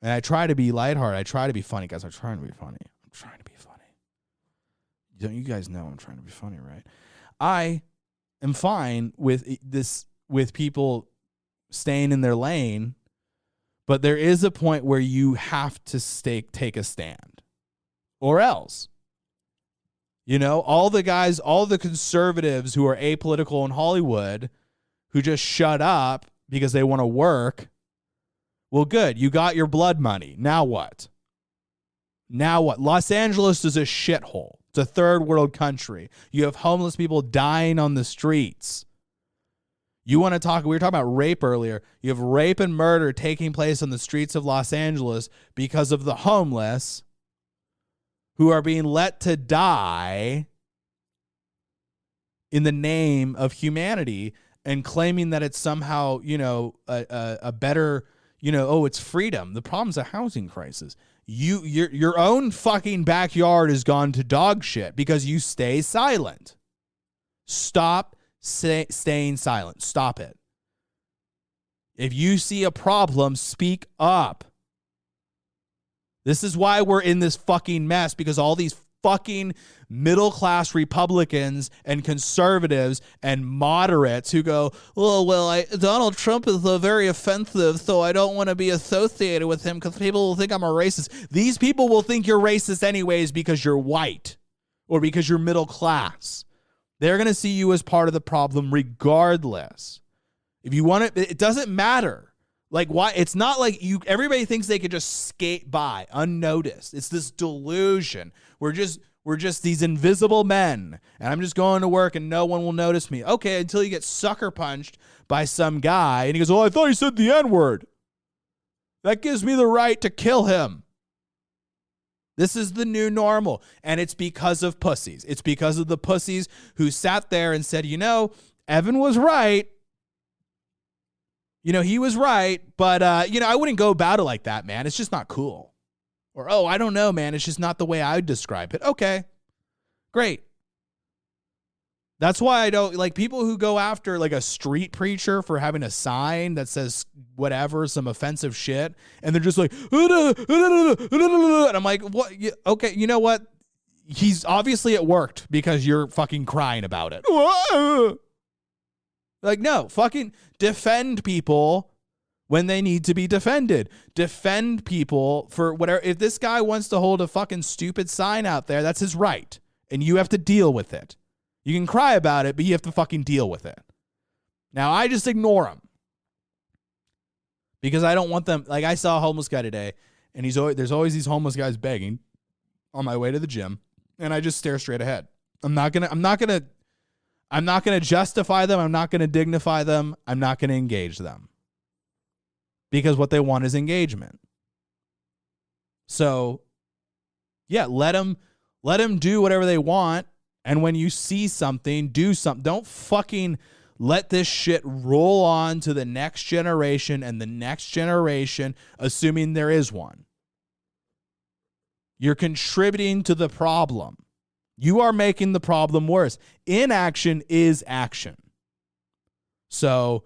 And I try to be lighthearted. I try to be funny, guys. I'm trying to be funny. Don't you guys know I'm trying to be funny, right? I am fine with this, with people staying in their lane, but there is a point where you have to take a stand, or else, all the guys, all the conservatives who are apolitical in Hollywood, who just shut up because they want to work. Well, good. You got your blood money. Now what? Los Angeles is a shithole. It's a third world country. You have homeless people dying on the streets. You want to talk, we were talking about rape earlier. You have rape and murder taking place on the streets of Los Angeles because of the homeless who are being let to die in the name of humanity and claiming that it's somehow, a better, it's freedom. The problem's a housing crisis. Your own fucking backyard has gone to dog shit because you stay silent. Stop staying silent. Stop it. If you see a problem, speak up. This is why we're in this fucking mess, because all these fucking middle-class Republicans and conservatives and moderates who go, Donald Trump is very offensive, so I don't want to be associated with him because people will think I'm a racist. These people will think you're racist anyways because you're white or because you're middle class. They're going to see you as part of the problem regardless. If you want it doesn't matter. Like, why? It's not like everybody thinks they could just skate by unnoticed. It's this delusion. We're just these invisible men, and I'm just going to work and no one will notice me. Okay, until you get sucker punched by some guy and he goes, I thought he said the N-word. That gives me the right to kill him. This is the new normal, and it's because of pussies. It's because of the pussies who sat there and said, Evan was right. He was right, but, I wouldn't go about it like that, man. It's just not cool. Or, I don't know, man. It's just not the way I would describe it. Okay, great. That's why I don't like people who go after like a street preacher for having a sign that says whatever, some offensive shit. And they're just like, and I'm like, what? Okay, you know what? he's obviously it worked because you're fucking crying about it. Like, no, fucking defend people when they need to be defended. Defend people for whatever. If this guy wants to hold a fucking stupid sign out there, that's his right. And you have to deal with it. You can cry about it, but you have to fucking deal with it. Now, I just ignore him. Because I don't want them. Like, I saw a homeless guy today, and there's always these homeless guys begging on my way to the gym, and I just stare straight ahead. I'm not gonna justify them. I'm not gonna dignify them. I'm not gonna engage them. Because what they want is engagement. So, yeah, let them do whatever they want. And when you see something, do something. Don't fucking let this shit roll on to the next generation and the next generation, assuming there is one. You're contributing to the problem. You are making the problem worse. Inaction is action. So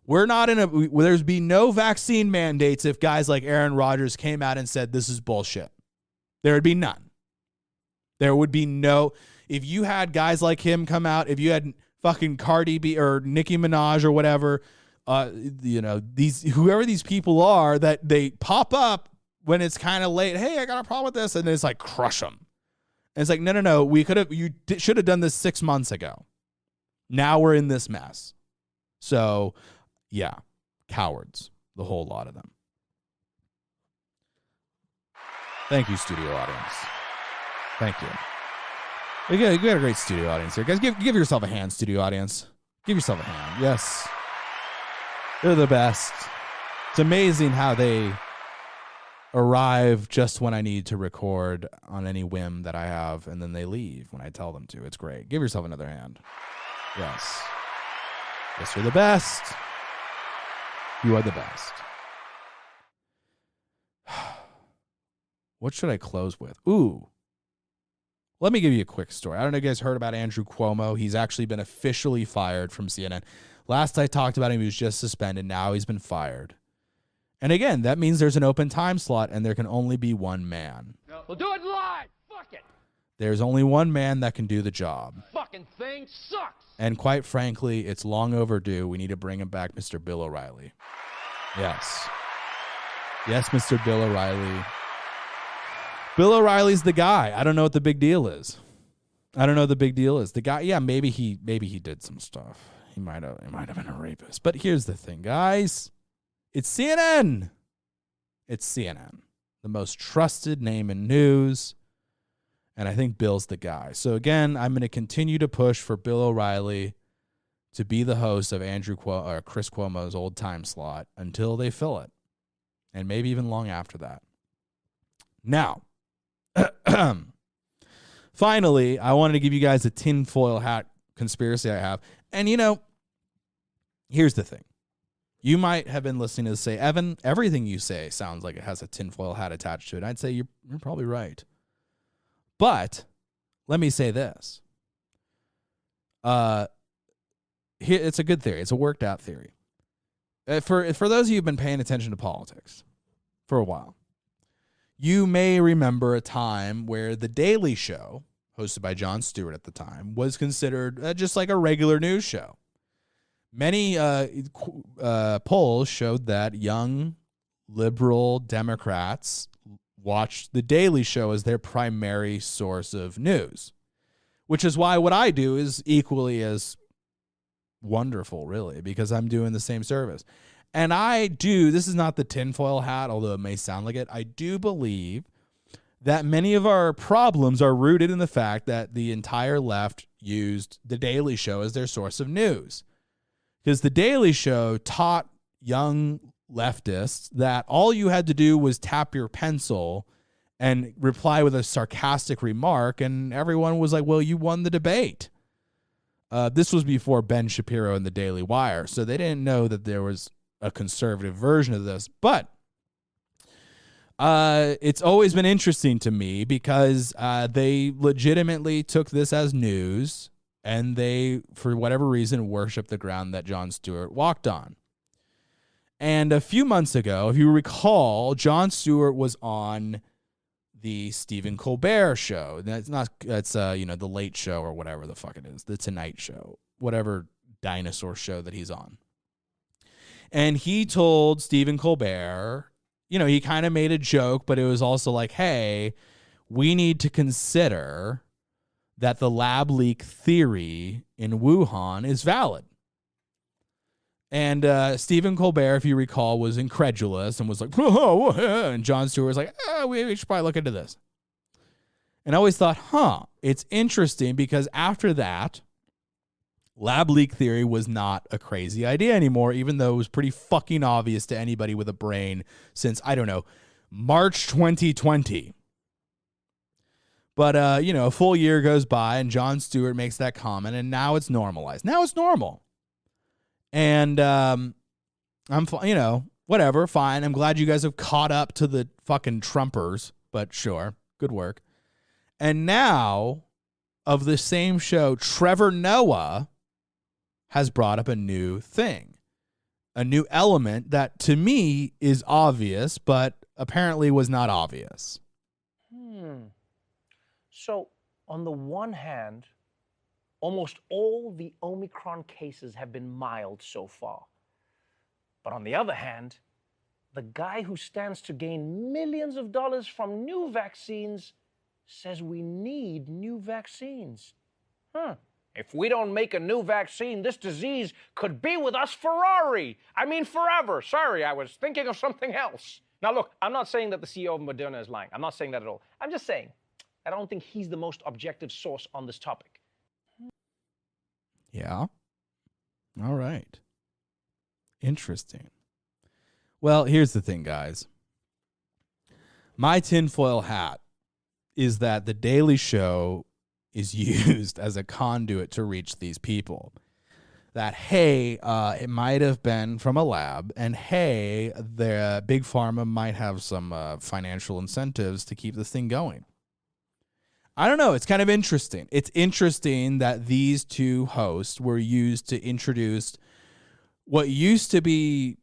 there's be no vaccine mandates if guys like Aaron Rodgers came out and said this is bullshit. There would be none. There would be no. If you had guys like him come out, if you had fucking Cardi B or Nicki Minaj or whatever, whoever these people are that they pop up when it's kind of late. Hey, I got a problem with this, and it's like crush them. And it's like no. You should have done this 6 months ago. Now we're in this mess. So, yeah, cowards, the whole lot of them. Thank you, studio audience. Thank you. We got a great studio audience here. Guys, give yourself a hand, studio audience. Give yourself a hand. Yes. They're the best. It's amazing how they arrive just when I need to record on any whim that I have, and then they leave when I tell them to. It's great. Give yourself another hand. Yes. Yes, you're the best. You are the best. What should I close with? Ooh. Let me give you a quick story. I don't know if you guys heard about Andrew Cuomo. He's actually been officially fired from CNN. Last I talked about him, he was just suspended. Now he's been fired. And again, that means there's an open time slot and there can only be one man. We'll do it live. Fuck it. There's only one man that can do the job. Fucking thing sucks. And quite frankly, it's long overdue. We need to bring him back, Mr. Bill O'Reilly. Yes. Yes, Mr. Bill O'Reilly. Bill O'Reilly's the guy. I don't know what the big deal is. The guy, yeah, maybe he did some stuff. He might have been a rapist. But here's the thing, guys. It's CNN. It's CNN. The most trusted name in news. And I think Bill's the guy. So again, I'm going to continue to push for Bill O'Reilly to be the host of Chris Cuomo's old time slot until they fill it. And maybe even long after that. Now, finally, I wanted to give you guys a tinfoil hat conspiracy I have. And, here's the thing. You might have been listening to this say, Evan, everything you say sounds like it has a tinfoil hat attached to it. I'd say you're probably right. But let me say this. It's a good theory. It's a worked out theory. For those of you who've been paying attention to politics for a while, you may remember a time where The Daily Show, hosted by Jon Stewart at the time, was considered just like a regular news show. Many polls showed that young liberal Democrats watched The Daily Show as their primary source of news, which is why what I do is equally as wonderful, really, because I'm doing the same service. And this is not the tinfoil hat, although it may sound like it. I do believe that many of our problems are rooted in the fact that the entire left used The Daily Show as their source of news. Because The Daily Show taught young leftists that all you had to do was tap your pencil and reply with a sarcastic remark, and everyone was like, well, you won the debate. This was before Ben Shapiro and the Daily Wire, so they didn't know that there was a conservative version of this. But it's always been interesting to me because they legitimately took this as news, and they, for whatever reason, worship the ground that Jon Stewart walked on. And a few months ago, if you recall, Jon Stewart was on the Stephen Colbert show. That's the Late Show or whatever the fuck it is, the Tonight Show, whatever dinosaur show that he's on. And he told Stephen Colbert, he kind of made a joke, but it was also like, hey, we need to consider that the lab leak theory in Wuhan is valid. And Stephen Colbert, if you recall, was incredulous and was like, whoa, and Jon Stewart was like, we should probably look into this. And I always thought, it's interesting because after that, lab leak theory was not a crazy idea anymore, even though it was pretty fucking obvious to anybody with a brain since, I don't know, March 2020. But, a full year goes by and Jon Stewart makes that comment and now it's normalized. Now it's normal. And I'm, whatever, fine. I'm glad you guys have caught up to the fucking Trumpers, but sure, good work. And now, of the same show, Trevor Noah has brought up a new thing, a new element that to me is obvious, but apparently was not obvious. So, on the one hand, almost all the Omicron cases have been mild so far. But on the other hand, the guy who stands to gain millions of dollars from new vaccines says we need new vaccines. If we don't make a new vaccine, this disease could be with us forever. Sorry, I was thinking of something else. Now look, I'm not saying that the CEO of Moderna is lying. I'm not saying that at all. I'm just saying I don't think he's the most objective source on this topic. Yeah. All right. Interesting. Well, here's the thing, guys. My tinfoil hat is that The Daily Show is used as a conduit to reach these people. That, hey, it might have been from a lab, and hey, the big pharma might have some financial incentives to keep this thing going. I don't know. It's kind of interesting. It's interesting that these two hosts were used to introduce what used to be,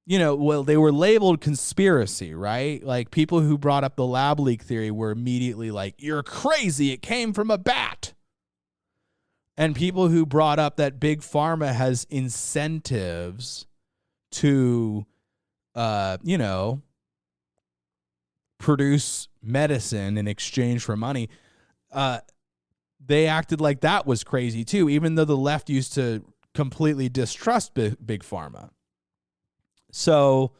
they were labeled conspiracy, right? Like people who brought up the lab leak theory were immediately like, you're crazy. It came from a bat. And people who brought up that big pharma has incentives to, produce medicine in exchange for money, they acted like that was crazy too, even though the left used to completely distrust big pharma. So,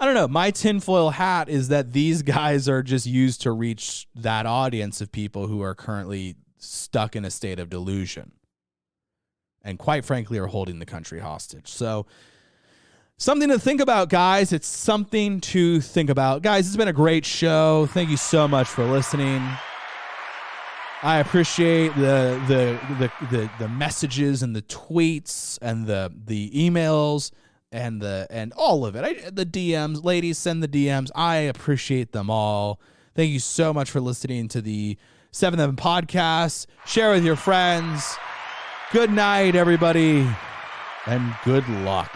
I don't know. My tinfoil hat is that these guys are just used to reach that audience of people who are currently stuck in a state of delusion and quite frankly are holding the country hostage. So, something to think about, guys. It's something to think about. Guys, it's been a great show. Thank you so much for listening. I appreciate the messages and the tweets and the emails and all of it. The DMs, ladies, send the DMs. I appreciate them all. Thank you so much for listening to the 7 of Them podcast. Share with your friends. Good night, everybody, and good luck.